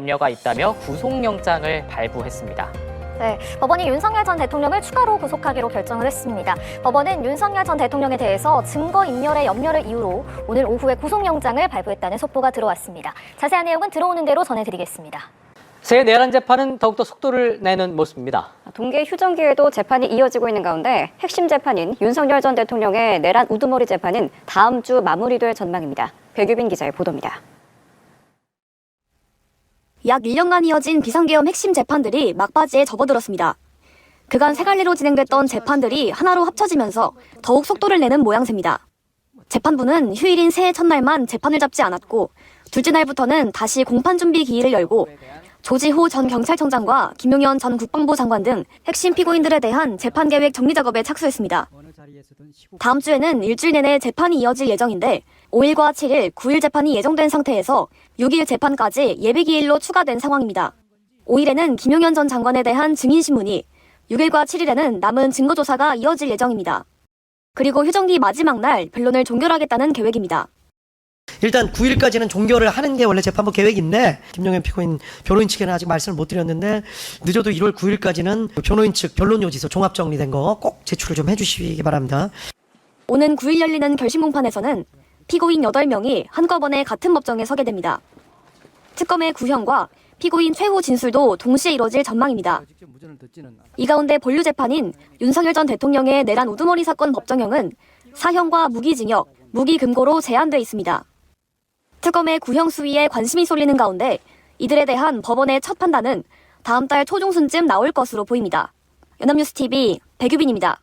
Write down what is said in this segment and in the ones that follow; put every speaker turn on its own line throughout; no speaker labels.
염려가 있다며 구속영장을 발부했습니다.
네, 법원이 윤석열 전 대통령을 추가로 구속하기로 결정을 했습니다. 법원은 윤석열 전 대통령에 대해서 증거인멸의 염려를 이유로 오늘 오후에 구속영장을 발부했다는 속보가 들어왔습니다. 자세한 내용은 들어오는 대로 전해드리겠습니다.
새 내란 재판은 더욱더 속도를 내는 모습입니다.
동계 휴전기에도 재판이 이어지고 있는 가운데 핵심 재판인 윤석열 전 대통령의 내란 우두머리 재판은 다음 주 마무리될 전망입니다. 백유빈 기자의 보도입니다.
약 1년간 이어진 비상계엄 핵심 재판들이 막바지에 접어들었습니다. 그간 세 갈래로 진행됐던 재판들이 하나로 합쳐지면서 더욱 속도를 내는 모양새입니다. 재판부는 휴일인 새해 첫날만 재판을 잡지 않았고 둘째 날부터는 다시 공판 준비 기일을 열고 조지호 전 경찰청장과 김용현 전 국방부 장관 등 핵심 피고인들에 대한 재판 계획 정리 작업에 착수했습니다. 다음 주에는 일주일 내내 재판이 이어질 예정인데 5일과 7일, 9일 재판이 예정된 상태에서 6일 재판까지 예비기일로 추가된 상황입니다. 5일에는 김용현 전 장관에 대한 증인신문이, 6일과 7일에는 남은 증거조사가 이어질 예정입니다. 그리고 휴전기 마지막 날 변론을 종결하겠다는 계획입니다.
일단 9일까지는 종결을 하는 게 원래 재판부 계획인데 김용현 피고인 변호인 측에는 아직 말씀을 못 드렸는데 늦어도 1월 9일까지는 변호인 측 변론요지서 종합 정리된 거 꼭 제출을 좀 해주시기 바랍니다.
오는 9일 열리는 결심 공판에서는 피고인 8명이 한꺼번에 같은 법정에 서게 됩니다. 특검의 구형과 피고인 최후 진술도 동시에 이뤄질 전망입니다. 이 가운데 본류 재판인 윤석열 전 대통령의 내란 우두머리 사건 법정형은 사형과 무기징역, 무기금고로 제한돼 있습니다. 특검의 구형 수위에 관심이 쏠리는 가운데 이들에 대한 법원의 첫 판단은 다음 달 초중순쯤 나올 것으로 보입니다. 연합뉴스TV 백유빈입니다.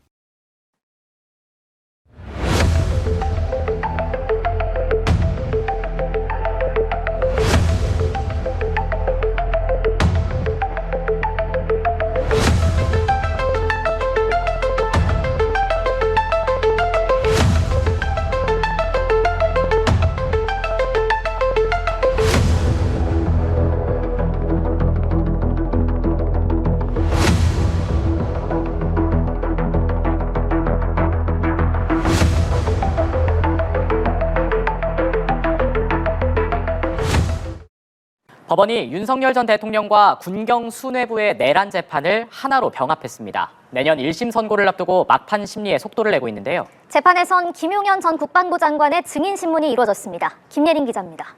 법원이 윤석열 전 대통령과 군경 수뇌부의 내란 재판을 하나로 병합했습니다. 내년 1심 선고를 앞두고 막판 심리에 속도를 내고 있는데요.
재판에선 김용현 전 국방부 장관의 증인신문이 이루어졌습니다. 김예린 기자입니다.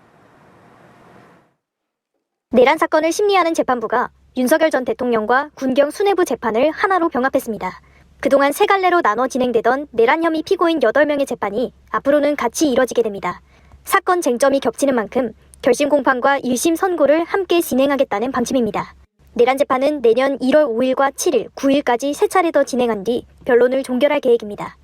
내란 사건을 심리하는 재판부가 윤석열 전 대통령과 군경 수뇌부 재판을 하나로 병합했습니다. 그동안 세 갈래로 나눠 진행되던 내란 혐의 피고인 8명의 재판이 앞으로는 같이 이뤄지게 됩니다. 사건 쟁점이 겹치는 만큼 결심 공판과 1심 선고를 함께 진행하겠다는 방침입니다. 내란 재판은 내년 1월 5일과 7일, 9일까지 3차례 더 진행한 뒤 변론을 종결할 계획입니다.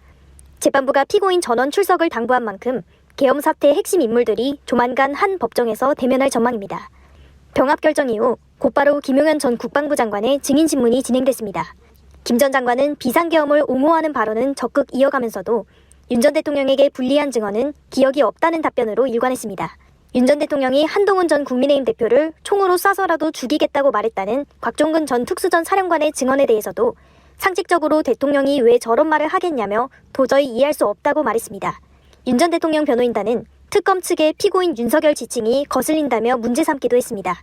재판부가 피고인 전원 출석을 당부한 만큼 계엄 사태의 핵심 인물들이 조만간 한 법정에서 대면할 전망입니다. 병합 결정 이후 곧바로 김용현 전 국방부 장관의 증인신문이 진행됐습니다. 김 전 장관은 비상계엄을 옹호하는 발언은 적극 이어가면서도 윤 전 대통령에게 불리한 증언은 기억이 없다는 답변으로 일관했습니다. 윤 전 대통령이 한동훈 전 국민의힘 대표를 총으로 쏴서라도 죽이겠다고 말했다는 곽종근 전 특수전 사령관의 증언에 대해서도 상식적으로 대통령이 왜 저런 말을 하겠냐며 도저히 이해할 수 없다고 말했습니다. 윤 전 대통령 변호인단은 특검 측의 피고인 윤석열 지칭이 거슬린다며 문제 삼기도 했습니다.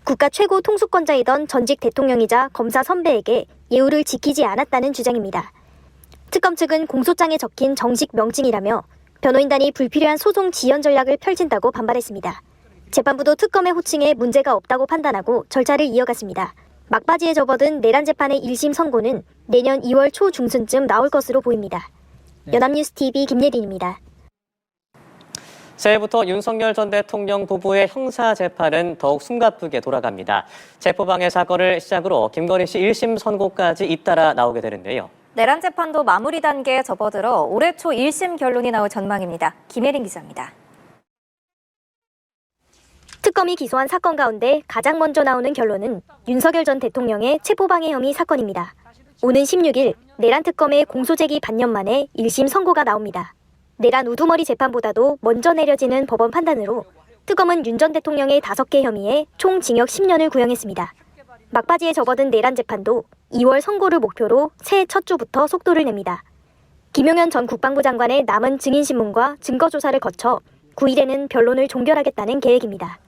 국가 최고 통수권자이던 전직 대통령이자 검사 선배에게 예우를 지키지 않았다는 주장입니다. 특검 측은 공소장에 적힌 정식 명칭이라며 변호인단이 불필요한 소송 지연 전략을 펼친다고 반발했습니다. 재판부도 특검의 호칭에 문제가 없다고 판단하고 절차를 이어갔습니다. 막바지에 접어든 내란 재판의 1심 선고는 내년 2월 초중순쯤 나올 것으로 보입니다. 연합뉴스TV 김예린입니다.
새해부터 윤석열 전 대통령 부부의 형사 재판은 더욱 숨가쁘게 돌아갑니다. 체포방해 사건을 시작으로 김건희 씨 1심 선고까지 잇따라 나오게 되는데요.
내란 재판도 마무리 단계에 접어들어 올해 초 1심 결론이 나올 전망입니다. 김예린 기자입니다.
특검이 기소한 사건 가운데 가장 먼저 나오는 결론은 윤석열 전 대통령의 체포방해 혐의 사건입니다. 오는 16일 내란 특검의 공소제기 반년 만에 1심 선고가 나옵니다. 내란 우두머리 재판보다도 먼저 내려지는 법원 판단으로 특검은 윤 전 대통령의 5개 혐의에 총 징역 10년을 구형했습니다. 막바지에 접어든 내란 재판도 2월 선고를 목표로 새해 첫 주부터 속도를 냅니다. 김용현 전 국방부 장관의 남은 증인신문과 증거조사를 거쳐 9일에는 변론을 종결하겠다는 계획입니다.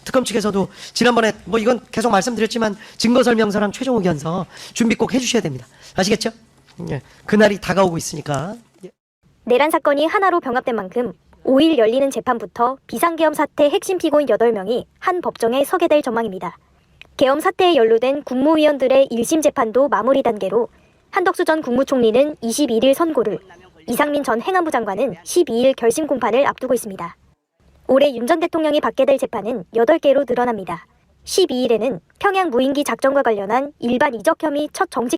특검 측에서도 지난번에 뭐 이건 계속 말씀드렸지만 증거설명서랑 최종 의견서 준비 꼭 해주셔야 됩니다. 아시겠죠? 예, 그날이 다가오고 있으니까.
내란 사건이 하나로 병합된 만큼 5일 열리는 재판부터 비상계엄 사태 핵심 피고인 8명이 한 법정에 서게 될 전망입니다. 계엄 사태에 연루된 국무위원들의 1심 재판도 마무리 단계로 한덕수 전 국무총리는 21일 선고를, 이상민 전 행안부 장관은 12일 결심 공판을 앞두고 있습니다. 올해 윤 전 대통령이 받게 될 재판은 8개로 늘어납니다. 12일에는 평양 무인기 작전과 관련한 일반 이적 혐의 첫 정식